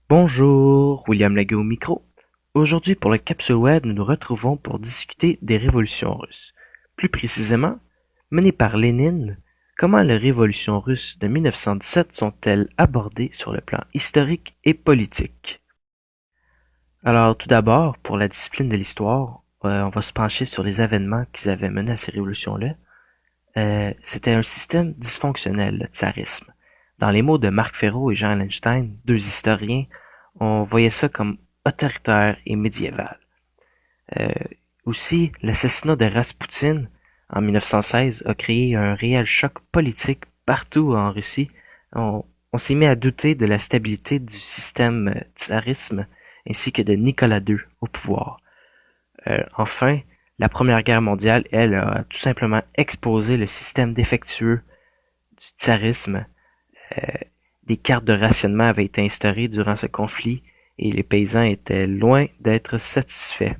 Bonjour, William Laguet au micro. Aujourd'hui, pour la capsule web, nous nous retrouvons pour discuter des révolutions russes. Plus précisément, menées par Lénine, comment les révolutions russes de 1917 sont-elles abordées sur le plan historique et politique? Alors, tout d'abord, pour la discipline de l'histoire, on va se pencher sur les événements qui avaient mené à ces révolutions-là. C'était un système dysfonctionnel, le tsarisme. Dans les mots de Marc Ferraud et Jean Allenstein, deux historiens, on voyait ça comme autoritaire et médiéval. Euh, Aussi, l'assassinat de Raspoutine en 1916 a créé un réel choc politique partout en Russie. On, on s'est mis à douter de la stabilité du système tsarisme ainsi que de Nicolas II au pouvoir. Enfin, la Première Guerre mondiale, elle, a tout simplement exposé le système défectueux du tsarisme. Euh, des cartes de rationnement avaient été instaurées durant ce conflit et les paysans étaient loin d'être satisfaits.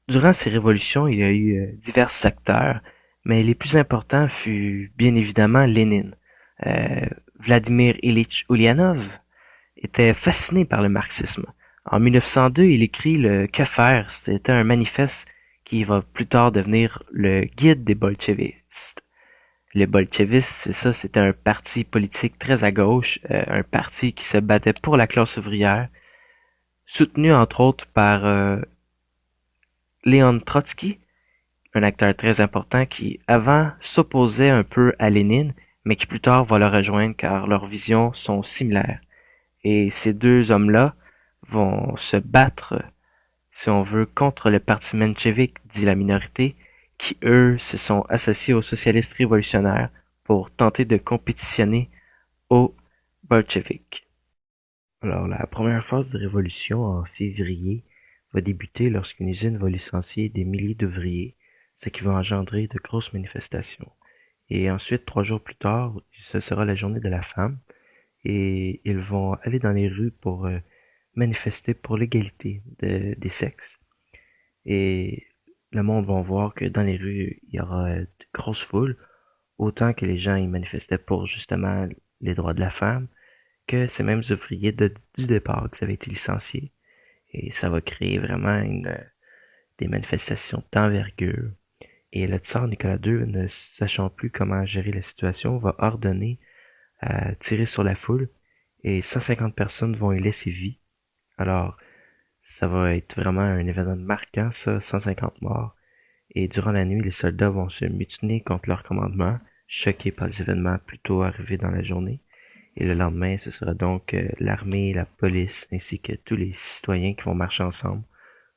Durant ces révolutions, il y a eu divers acteurs, mais les plus importants furent bien évidemment Lénine. Vladimir Ilitch Ulyanov était fasciné par le marxisme. En 1902, il écrit le Que faire? C'était un manifeste qui va plus tard devenir le guide des bolchevistes. Les bolchevistes, c'est ça, c'était un parti politique très à gauche, un parti qui se battait pour la classe ouvrière, soutenu entre autres par Léon Trotsky, un acteur très important qui avant s'opposait un peu à Lénine, mais qui plus tard va le rejoindre car leurs visions sont similaires. Et ces deux hommes-là vont se battre, si on veut, contre le parti menchevique, dit la minorité, qui eux se sont associés aux socialistes révolutionnaires pour tenter de compétitionner aux bolcheviks. Alors, la première phase de révolution en février va débuter lorsqu'une usine va licencier des milliers d'ouvriers, ce qui va engendrer de grosses manifestations. Et ensuite, 3 jours plus tard, ce sera la journée de la femme, et ils vont aller dans les rues pour manifester pour l'égalité des sexes. Et le monde va voir que dans les rues, il y aura de grosses foules, autant que les gens y manifestaient pour justement les droits de la femme, que ces mêmes ouvriers du départ qui avaient été licenciés. Et ça va créer vraiment des manifestations d'envergure. Et le tsar Nicolas II, ne sachant plus comment gérer la situation, va ordonner à tirer sur la foule et 150 personnes vont y laisser vie. Alors, ça va être vraiment un événement marquant, ça, 150 morts. Et durant la nuit, les soldats vont se mutiner contre leur commandement, choqués par les événements plus tôt arrivés dans la journée. Et le lendemain, ce sera donc l'armée, la police, ainsi que tous les citoyens qui vont marcher ensemble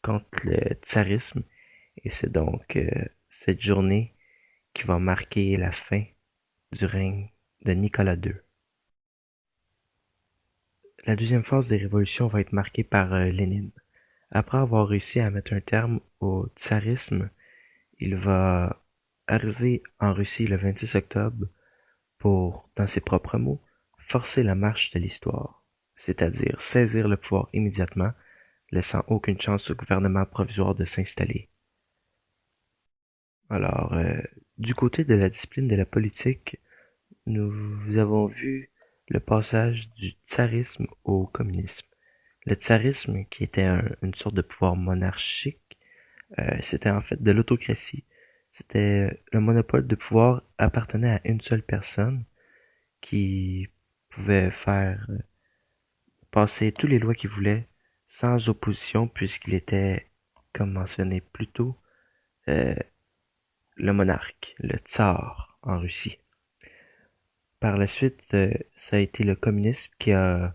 contre le tsarisme. Et c'est donc cette journée qui va marquer la fin du règne de Nicolas II. La deuxième phase des révolutions va être marquée par Lénine. Après avoir réussi à mettre un terme au tsarisme, il va arriver en Russie le 26 octobre pour, dans ses propres mots, forcer la marche de l'histoire, c'est-à-dire saisir le pouvoir immédiatement, laissant aucune chance au gouvernement provisoire de s'installer. Alors, du côté de la discipline de la politique, nous avons vu le passage du tsarisme au communisme. Le tsarisme, qui était une sorte de pouvoir monarchique, c'était en fait de l'autocratie. C'était le monopole de pouvoir appartenait à une seule personne qui pouvait faire passer toutes les lois qu'il voulait sans opposition puisqu'il était, comme mentionné plus tôt, euh, le monarque, le tsar en Russie. Par la suite, ça a été le communisme qui a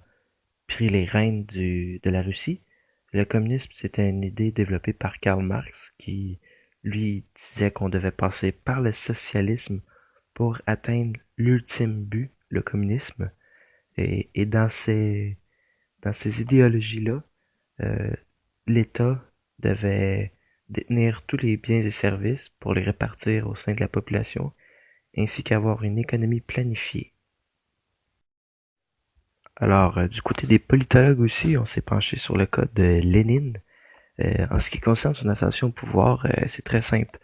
pris les rênes de la Russie. Le communisme, c'était une idée développée par Karl Marx qui, lui, disait qu'on devait passer par le socialisme pour atteindre l'ultime but, le communisme. Et dans ces idéologies-là, euh, l'État devait détenir tous les biens et services pour les répartir au sein de la population, ainsi qu'avoir une économie planifiée. Alors, du côté des politologues aussi, on s'est penché sur le cas de Lénine. En ce qui concerne son ascension au pouvoir, c'est très simple.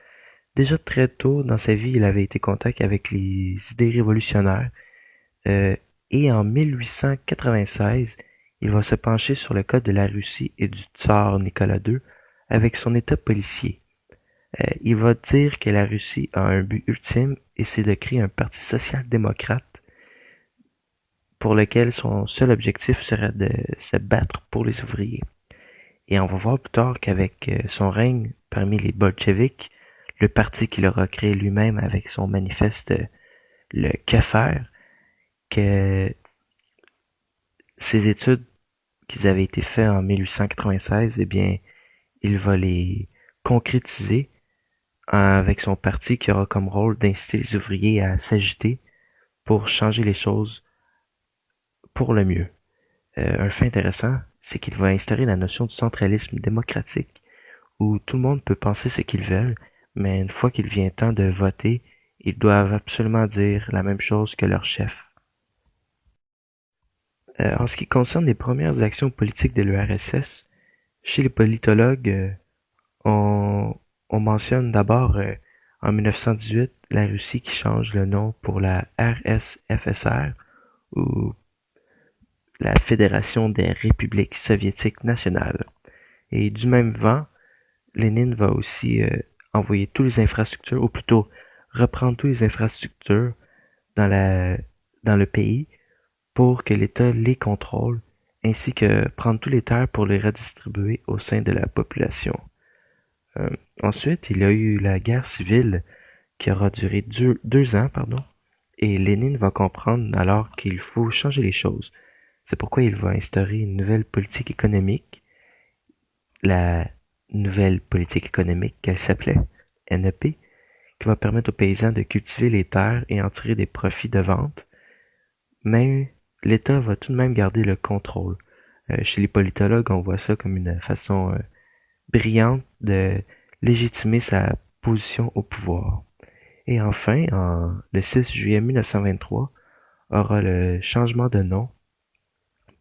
Déjà très tôt dans sa vie, il avait été en contact avec les idées révolutionnaires. Euh, Et en 1896, il va se pencher sur le cas de la Russie et du tsar Nicolas II avec son état policier. Il va dire que la Russie a un but ultime et c'est de créer un parti social-démocrate pour lequel son seul objectif serait de se battre pour les ouvriers. Et on va voir plus tard qu'avec son règne parmi les bolcheviks, le parti qu'il aura créé lui-même avec son manifeste le Que faire, que ces études qui avaient été faites en 1896, eh bien, il va les concrétiser avec son parti qui aura comme rôle d'inciter les ouvriers à s'agiter pour changer les choses pour le mieux. Un fait intéressant, c'est qu'il va instaurer la notion du centralisme démocratique, où tout le monde peut penser ce qu'ils veulent, mais une fois qu'il vient temps de voter, ils doivent absolument dire la même chose que leur chef. En ce qui concerne les premières actions politiques de l'URSS, chez les politologues, on mentionne d'abord en 1918 la Russie qui change le nom pour la RSFSR ou la Fédération des Républiques soviétiques nationales. Et du même vent, Lénine va aussi envoyer toutes les infrastructures, ou plutôt reprendre toutes les infrastructures dans le pays pour que l'État les contrôle, ainsi que prendre tous les terres pour les redistribuer au sein de la population. Ensuite, il y a eu la guerre civile qui aura duré 2 ans, et Lénine va comprendre alors qu'il faut changer les choses. C'est pourquoi il va instaurer une nouvelle politique économique, la nouvelle politique économique qu'elle s'appelait NEP, qui va permettre aux paysans de cultiver les terres et en tirer des profits de vente, mais l'État va tout de même garder le contrôle. Chez les politologues, on voit ça comme une façon brillante de légitimer sa position au pouvoir. Et enfin, le 6 juillet 1923, aura le changement de nom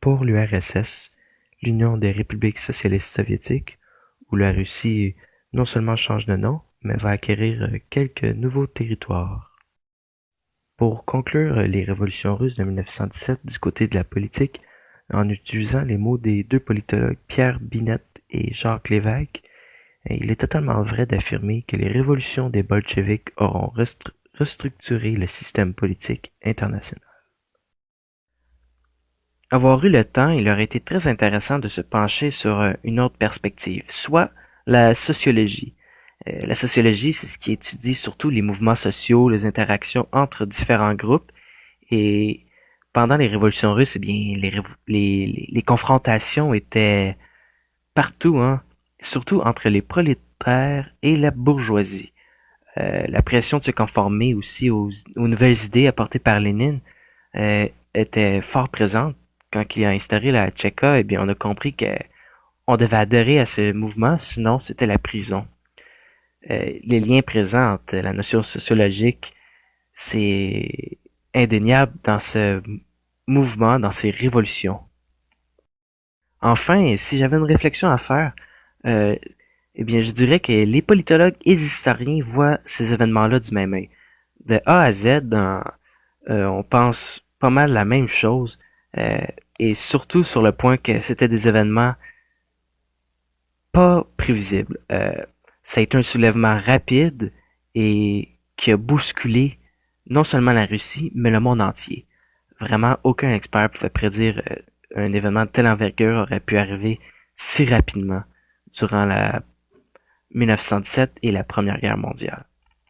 pour l'URSS, l'Union des républiques socialistes soviétiques, où la Russie non seulement change de nom, mais va acquérir quelques nouveaux territoires. Pour conclure les révolutions russes de 1917 du côté de la politique, en utilisant les mots des deux politologues Pierre Binet et Jacques Lévesque, il est totalement vrai d'affirmer que les révolutions des bolcheviks auront restructuré le système politique international. Avoir eu le temps, il aurait été très intéressant de se pencher sur une autre perspective, soit la sociologie. La sociologie, c'est ce qui étudie surtout les mouvements sociaux, les interactions entre différents groupes. Et pendant les révolutions russes, eh bien, les confrontations étaient partout, hein, surtout entre les prolétaires et la bourgeoisie. La pression de se conformer aussi aux nouvelles idées apportées par Lénine était fort présente. Quand il a instauré la Tchéka, eh bien, on a compris qu'on devait adhérer à ce mouvement, sinon c'était la prison. Les liens présents entre la notion sociologique, c'est indéniable dans ce mouvement, dans ces révolutions. Enfin, si j'avais une réflexion à faire, eh bien, je dirais que les politologues et les historiens voient ces événements-là du même œil. De A à Z, on pense pas mal la même chose, et surtout sur le point que c'était des événements pas prévisibles. Ça a été un soulèvement rapide et qui a bousculé non seulement la Russie, mais le monde entier. Vraiment, aucun expert pouvait prédire un événement de telle envergure aurait pu arriver si rapidement durant la 1917 et la Première Guerre mondiale.